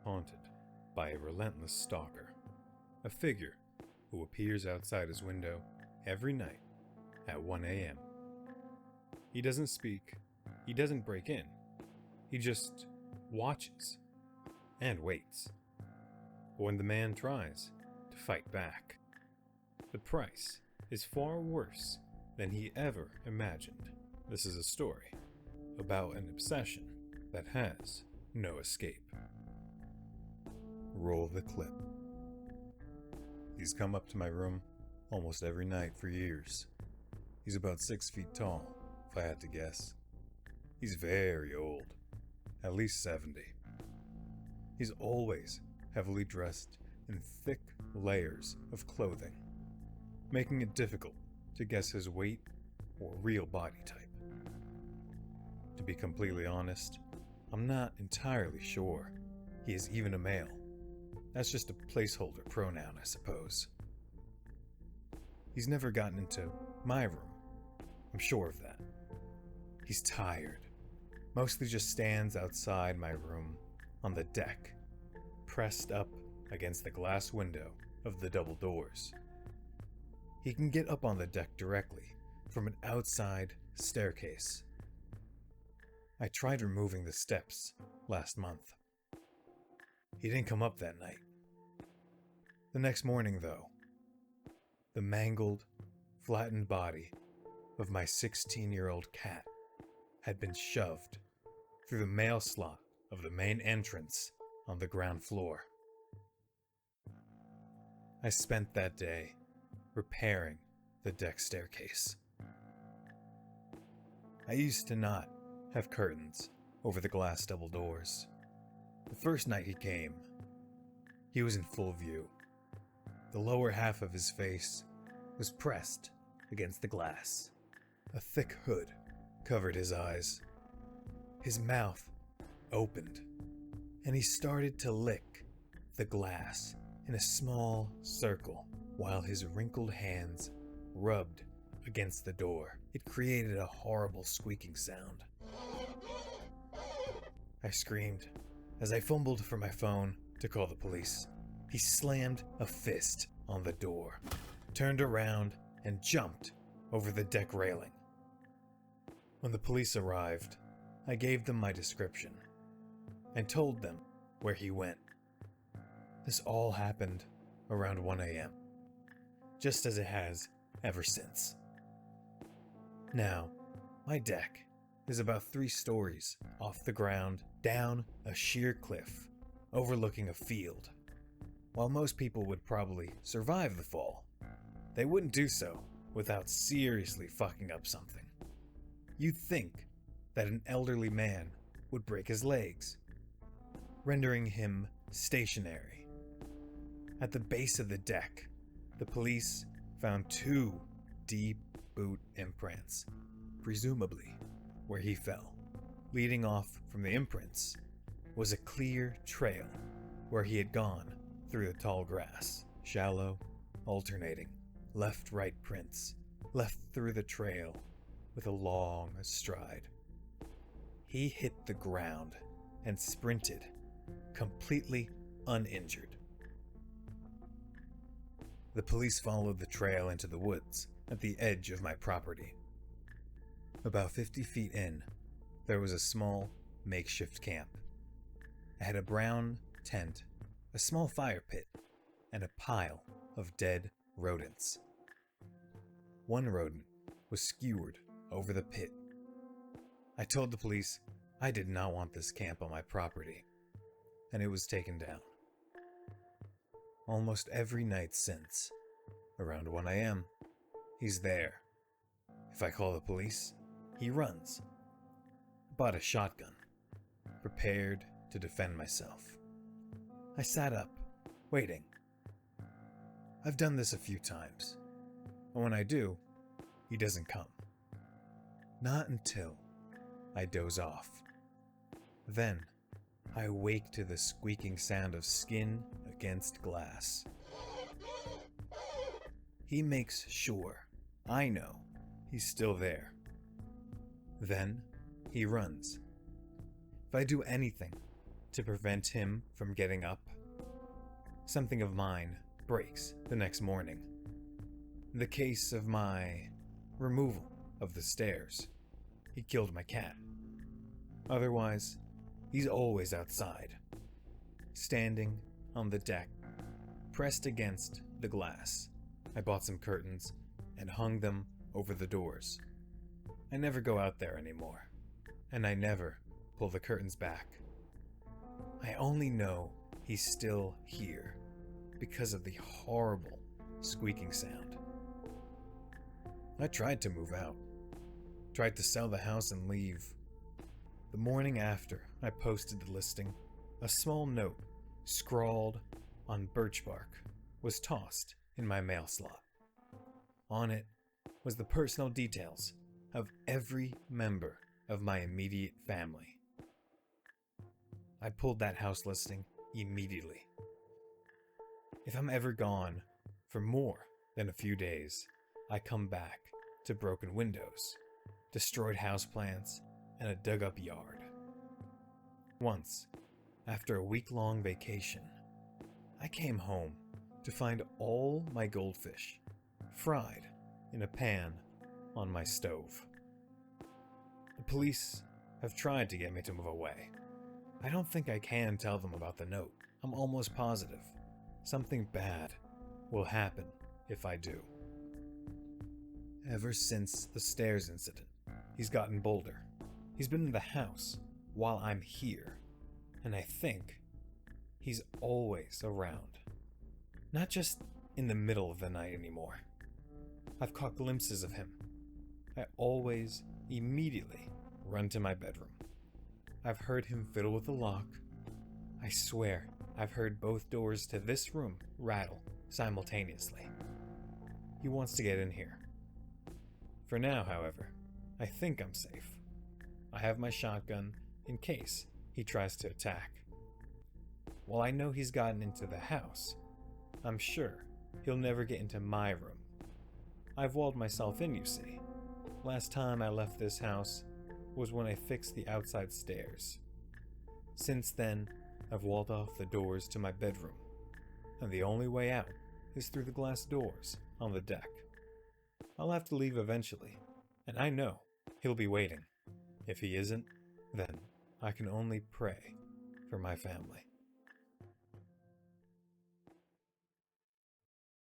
haunted by a relentless stalker, a figure who appears outside his window every night at 1 a.m. He doesn't speak, he doesn't break in, he just watches and waits. But when the man tries to fight back, the price is far worse than he ever imagined. This is a story about an obsession that has no escape. Roll the clip. He's come up to my room almost every night for years. He's about 6 feet tall, if I had to guess. He's very old, at least 70. He's always heavily dressed in thick layers of clothing, making it difficult to guess his weight or real body type. To be completely honest, I'm not entirely sure he is even a male. That's just a placeholder pronoun, I suppose. He's never gotten into my room, I'm sure of that. He's tired, mostly just stands outside my room on the deck, pressed up against the glass window of the double doors. He can get up on the deck directly from an outside staircase. I tried removing the steps last month. He didn't come up that night. The next morning, though, the mangled, flattened body of my 16-year-old cat had been shoved through the mail slot of the main entrance on the ground floor. I spent that day repairing the deck staircase. I used to not have curtains over the glass double doors. The first night he came, he was in full view. The lower half of his face was pressed against the glass. A thick hood covered his eyes. His mouth opened, and he started to lick the glass in a small circle while his wrinkled hands rubbed against the door. It created a horrible squeaking sound. I screamed as I fumbled for my phone to call the police. He slammed a fist on the door, turned around, and jumped over the deck railing. When the police arrived, I gave them my description and told them where he went. This all happened around 1 a.m., just as it has ever since. Now, my deck is about 3 stories off the ground, down a sheer cliff, overlooking a field. While most people would probably survive the fall, they wouldn't do so without seriously fucking up something. You'd think that an elderly man would break his legs, rendering him stationary. At the base of the deck, the police found 2 deep boot imprints, presumably where he fell. Leading off from the imprints was a clear trail where he had gone through the tall grass. Shallow, alternating, left-right prints left through the trail with a long stride. He hit the ground and sprinted, completely uninjured. The police followed the trail into the woods at the edge of my property. About 50 feet in, there was a small, makeshift camp. It had a brown tent, a small fire pit, and a pile of dead rodents. One rodent was skewered over the pit. I told the police I did not want this camp on my property, and it was taken down. Almost every night since, around 1 a.m., he's there. If I call the police, he runs. I bought a shotgun, prepared to defend myself. I sat up, waiting. I've done this a few times, and when I do, he doesn't come. Not until I doze off. Then, I wake to the squeaking sound of skin against glass. He makes sure I know he's still there. Then, he runs. If I do anything to prevent him from getting up. Something of mine breaks the next morning. The case of my removal of the stairs. He killed my cat. Otherwise, he's always outside, standing on the deck, pressed against the glass. I bought some curtains and hung them over the doors. I never go out there anymore, and I never pull the curtains back. I only know he's still here because of the horrible squeaking sound. I tried to move out, tried to sell the house and leave. The morning after I posted the listing, a small note scrawled on birch bark was tossed in my mail slot. On it was the personal details of every member of my immediate family. I pulled that house listing immediately. If I'm ever gone for more than a few days, I come back to broken windows, destroyed houseplants, and a dug-up yard. Once, after a week-long vacation, I came home to find all my goldfish fried in a pan on my stove. The police have tried to get me to move away. I don't think I can tell them about the note. I'm almost positive something bad will happen if I do. Ever since the stairs incident, he's gotten bolder. He's been in the house while I'm here, and I think he's always around. Not just in the middle of the night anymore. I've caught glimpses of him. I always immediately run to my bedroom. I've heard him fiddle with the lock. I swear I've heard both doors to this room rattle simultaneously. He wants to get in here. For now, however, I think I'm safe. I have my shotgun in case he tries to attack. While I know he's gotten into the house, I'm sure he'll never get into my room. I've walled myself in, you see. Last time I left this house was when I fixed the outside stairs. Since then, I've walled off the doors to my bedroom, and the only way out is through the glass doors on the deck. I'll have to leave eventually, and I know he'll be waiting. If he isn't, then I can only pray for my family.